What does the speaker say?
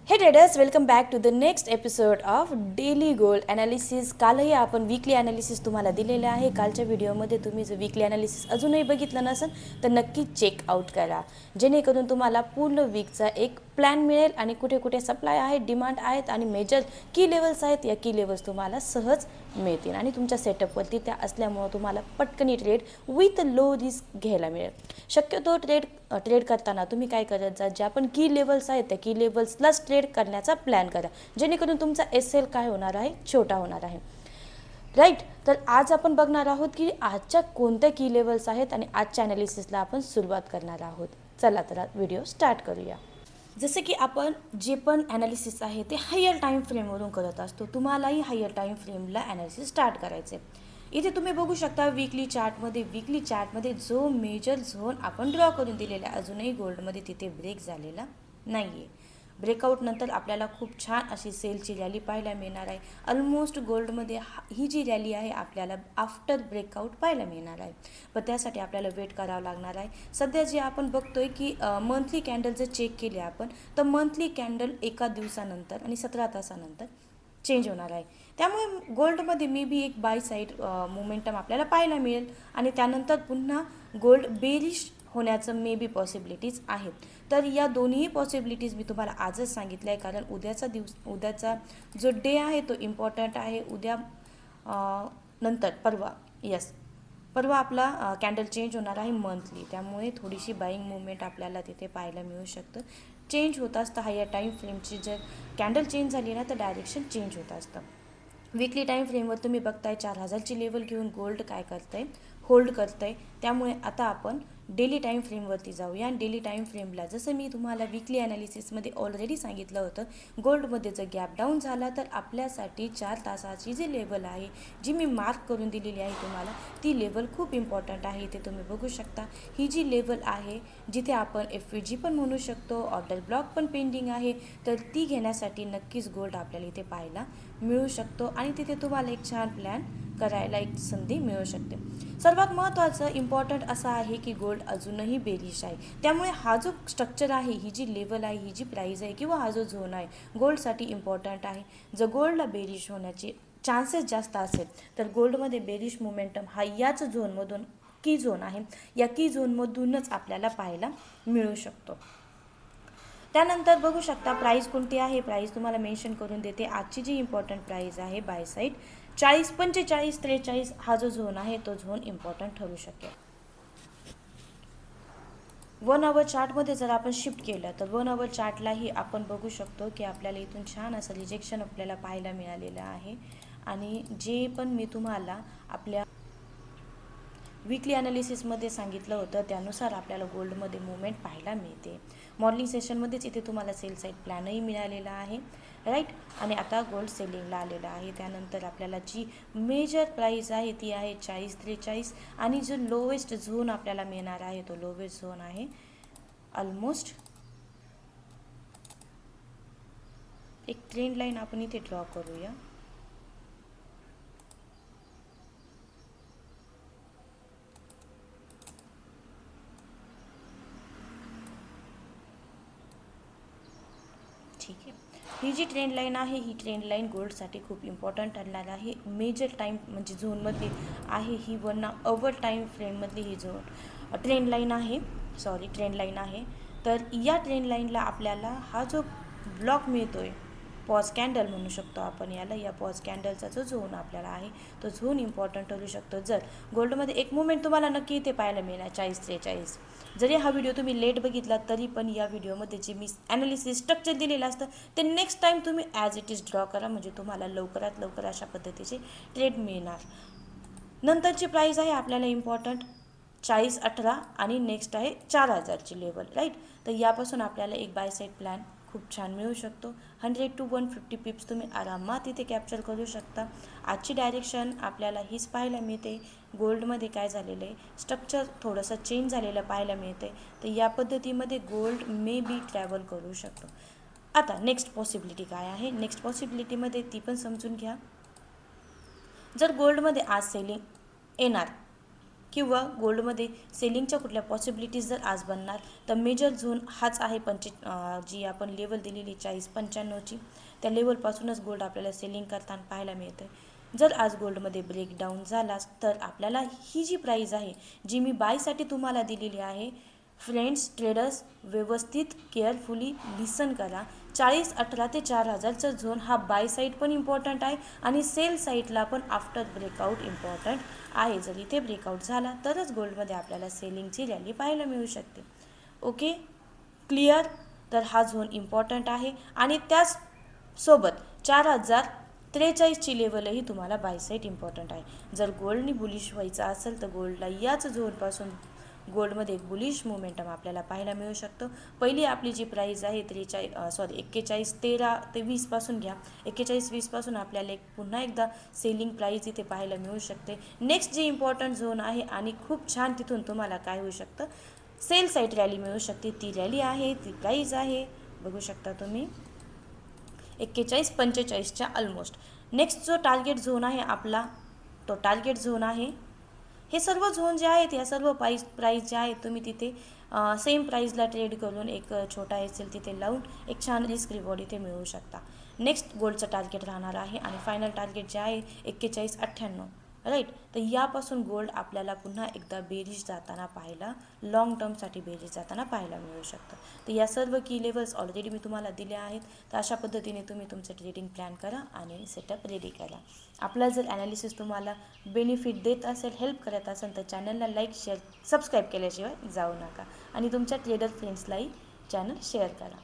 हे traders, welcome back to the next episode of daily gold analysis. कालही आपण weekly analysis तुम्हाला दिलेले आहे. कालच्या व्हिडिओमध्ये तुम्ही जर वीकली ॲनालिसिस अजूनही बघितलं नसेल तर नक्की चेकआउट करा, जेणेकरून तुम्हाला पूर्ण वीकचा एक प्लॅन मिळेल आणि कुठे कुठे सप्लाय आहे, डिमांड आहेत आणि मेजर की लेवल्स आहेत. या की लेवल्स तुम्हाला सहज मिळतील आणि तुमच्या सेटअपवरती त्या असल्यामुळं तुम्हाला पटकनी ट्रेड विथ लो रिस्क घ्यायला मिळेल. शक्यतो ट्रेड करताना तुम्ही काय करत जा, ज्या पण की लेवल्स आहेत त्या की लेवल्सलाच ट्रेड करण्याचा प्लॅन करा, जेणेकरून तुमचा एल काय होणार आहे, छोटा होणार आहे. राईट. तर आज आपण बघणार आहोत की आजच्या कोणत्या की लेवल्स आहेत आणि आजच्या ॲनालिसिसला आपण सुरुवात करणार आहोत. चला तर व्हिडिओ स्टार्ट करूया. जसे की आपण जे पण ॲनालिसिस आहे ते हायर टाईम फ्रेमवरून करत असतो, तुम्हालाही हायर टाईम फ्रेमला ॲनालिसिस स्टार्ट करायचे. इथे तुम्ही बघू शकता वीकली चार्टमध्ये जो मेजर झोन आपण ड्रॉ करून दिलेला आहे, अजूनही गोल्डमध्ये तिथे ब्रेक झालेला नाही आहे. ब्रेकआउट नंतर आपल्याला खूप छान अशी सेलची रॅली पाहायला मिळणार आहे. ऑलमोस्ट गोल्डमध्ये ही जी रॅली आहे आपल्याला आफ्टर ब्रेकआउट पाहायला मिळणार आहे, पण त्यासाठी आपल्याला वेट करावं लागणार आहे. सध्या जे आपण बघतोय की मंथली कॅन्डल जर चेक केले आपण, तर मंथली कॅन्डल एका दिवसानंतर आणि 17 तासानंतर चेंज होणार आहे. त्यामुळे गोल्डमध्ये मे बी एक बाय साईड मोमेंटम आपल्याला पाहायला मिळेल आणि त्यानंतर पुन्हा गोल्ड बेरिश होण्याचं मे बी पॉसिबिलिटीज आहेत. तर या दोन्ही पॉसिबिलिटीज मी तुम्हाला आजच सांगितलं आहे, कारण उद्याचा जो डे आहे तो इम्पॉर्टंट आहे. उद्या नंतर परवा आपला कॅन्डल चेंज होणार आहे मंथली, त्यामुळे थोडीशी बाईंग मुवमेंट आपल्याला तिथे पाहायला मिळू शकतं. चेंज होत असतं हायर टाईम फ्रेमची, जर कॅन्डल चेंज झाली ना तर डायरेक्शन चेंज होत असतं. वीकली टाईम फ्रेमवर तुम्ही बघताय 4000ची लेवल घेऊन गोल्ड काय करतंय, होल्ड करतंय. त्यामुळे आता आपण डेली टाईम फ्रेमवरती जाऊया. आणि डेली टाईम फ्रेमला जसं मी तुम्हाला वीकली ॲनालिसिसमध्ये ऑलरेडी सांगितलं होतं, गोल्डमध्ये जर गॅप डाऊन झाला तर आपल्यासाठी 4 तासाची जी लेवल आहे, जी मी मार्क करून दिलेली आहे तुम्हाला, ती लेवल खूप इम्पॉर्टंट आहे. इथे तुम्ही बघू शकता, ही जी लेवल आहे जिथे आपण FVG पण म्हणू शकतो, ऑर्डर ब्लॉक पण पेंडिंग आहे, तर ती घेण्यासाठी नक्कीच गोल्ड आपल्याला इथे पाहायला मिळू शकतो आणि तिथे तुम्हाला एक छान प्लॅन करायला एक संधी मिळू शकते. सर्वात महत्त्वाचं इम्पॉर्टंट असं आहे की गोल्ड अजूनही बेरिश आहे. त्यामुळे हा जो स्ट्रक्चर आहे, ही जी लेवल आहे, ही जी प्राईज आहे किंवा हा जो झोन आहे, गोल्डसाठी इम्पॉर्टंट आहे. जर गोल्डला बेरिश होण्याचे चान्सेस जास्त असेल तर गोल्डमध्ये बेरिश मोमेंटम हा याच झोनमधून, की झोन आहे, या की झोनमधूनच आपल्याला पाहायला मिळू शकतो. त्यानंतर बघू शकता प्राईस कोणती आहे, प्राईस तुम्हाला मेन्शन करून देते. आजची जी इम्पॉर्टंट प्राईस आहे बाय साईड 40, 45, 43 हा जो झोन आहे तो झोन इम्पॉर्टंट ठरू शकेल. 1 आवर चार्टमध्ये जर आपण शिफ्ट केलं तर 1 आवर चार्टलाही आपण बघू शकतो की आपल्याला इथून छान असं रिजेक्शन आपल्याला पाहायला मिळालेलं आहे. आणि जे पण मी तुम्हाला आपल्या वीकली ॲनालिसिसमध्ये सांगितलं होतं त्यानुसार आपल्याला गोल्डमध्ये मुवमेंट पाहायला मिळते. मॉर्निंग सेशनमध्येच इथे तुम्हाला सेल साईड प्लॅनही मिळालेला आहे, राईट. आणि आता गोल्ड सेलिंगला आलेला आहे. त्यानंतर आपल्याला जी मेजर प्राईस आहे ती आहे 40, 43 आणि जो लोवेस्ट झोन आपल्याला मिळणार आहे तो लोवेस्ट झोन आहे ऑलमोस्ट एक ट्रेंड लाईन आपण इथे ड्रॉ करूया. ठीक आहे, ही जी ट्रेंड लाईन आहे, ही ट्रेंड लाईन गोल्डसाठी खूप इम्पॉर्टंट ठरणार आहे. मेजर टाईम म्हणजे झोनमधली आहे ही 1 आवर टाईम फ्रेममधली ही ट्रेंड लाईन आहे. तर या ट्रेंड लाईनला आपल्याला हा जो ब्लॉक मिळतो आहे, पॉज कॅन्डल म्हणू शकतो आपण याला, या पॉज कॅन्डलचा जो झोन आपल्याला आहे तो झोन इम्पॉर्टंट ठरू शकतो. जर गोल्डमध्ये एक मुवमेंट तुम्हाला नक्की इथे पाहायला मिळणार 40, 43. जरी हा व्हिडिओ तुम्ही लेट बघितला तरी पण या व्हिडिओमध्ये जे मी ॲनालिसिस स्ट्रक्चर दिलेलं असतं ते नेक्स्ट टाईम तुम्ही ॲज इट इज ड्रॉ करा, म्हणजे तुम्हाला लवकरात लवकर अशा पद्धतीचे ट्रेड मिळणार. नंतरची प्राईस आहे आपल्याला इम्पॉर्टंट 40, 18 आणि नेक्स्ट आहे 4000ची लेवल, राईट. तर यापासून आपल्याला एक बाय साईड प्लॅन खूप छान मिळू शकतो. 100 to 150 पिप्स तुम्ही आरामात इथे कॅप्चर करू शकता. आजची डायरेक्शन आपल्याला हीच पाहायला मिळते. गोल्डमध्ये काय झालेलं आहे, स्ट्रक्चर थोडंसं चेंज झालेलं पाहायला मिळते. तर या पद्धतीमध्ये गोल्ड मे बी ट्रॅव्हल करू शकतो. आता नेक्स्ट पॉसिबिलिटी काय आहे, नेक्स्ट पॉसिबिलिटीमध्ये ती पण समजून घ्या. जर गोल्डमध्ये आज सेलिंग येणार किंवा गोल्डमध्ये सेलिंगच्या कुठल्या पॉसिबिलिटीज जर आज बनणार तर मेजर झोन हाच आहे जी आपण लेवल दिलेली 40-95ची, त्या लेवलपासूनच गोल्ड आपल्याला सेलिंग करताना पाहायला मिळतं. जर आज गोल्डमध्ये ब्रेकडाऊन झालाच तर आपल्याला ही जी प्राईज आहे जी मी बायसाठी तुम्हाला दिलेली आहे, फ्रेंड्स ट्रेडर्स व्यवस्थित केअरफुली लिसन करा. 40-18 ते 4000चा झोन हा बाय साईड पण इम्पॉर्टंट आहे आणि सेल साईडला पण आफ्टर ब्रेकआउट इम्पॉर्टंट आहे. जर इथे ब्रेकआउट झाला तरच गोल्डमध्ये आपल्याला सेलिंगची रॅली पाहायला मिळू शकते. Okay, clear. तर हा झोन इम्पॉर्टंट आहे आणि त्याचसोबत 4043ची लेवलही तुम्हाला बाय साईड इम्पॉर्टंट आहे. जर गोल्डनी बुलिश व्हायचं असेल तर गोल्डला याच झोनपासून गोल्डमध्ये एक बुलिश मोमेंटम आपल्याला पाहायला मिळू शकतो. पहिली आपली जी प्राईज आहे 4113 ते 20 पासून घ्या. 41-20 पासून आपल्याला पुन्हा एकदा सेलिंग प्राईज इथे पाहायला मिळू शकते. नेक्स्ट जी इम्पॉर्टंट झोन आहे आणि खूप छान तिथून तुम्हाला काय होऊ शकतं, सेल साईड रॅली मिळू शकते. ती रॅली आहे, ती प्राईज आहे, बघू शकता तुम्ही 41-45च्या ऑलमोस्ट. नेक्स्ट जो टार्गेट झोन आहे आपला तो टार्गेट झोन आहे. हे सर्व झोन जे आहेत, या सर्व प्राईस जे आहेत तुम्ही तिथे सेम प्राईजला ट्रेड करून एक छोटा असेल तिथे लावून एक छान रिस्क रिवॉर्ड इथे मिळवू शकता. नेक्स्ट गोल्डचं टार्गेट राहणार आहे आणि फायनल टार्गेट जे आहे 4198, राईट. तर यापासून गोल्ड आपल्याला पुन्हा एकदा बेरीज जाताना पाहायला, लॉंग टर्मसाठी बेरीज जाताना पाहायला मिळू शकतं. तर या सर्व की लेवल्स ऑलरेडी मी तुम्हाला दिले आहेत. तर अशा पद्धतीने तुम्ही तुमचं ट्रेडिंग प्लॅन करा आणि सेटअप रेडी करा. आपला जर ॲनालिसिस तुम्हाला बेनिफिट देत असेल, हेल्प करत असेल तर चॅनलला लाईक, शेअर, सबस्क्राईब केल्याशिवाय जाऊ नका आणि तुमच्या ट्रेडर फ्रेंड्सलाही चॅनल शेअर करा.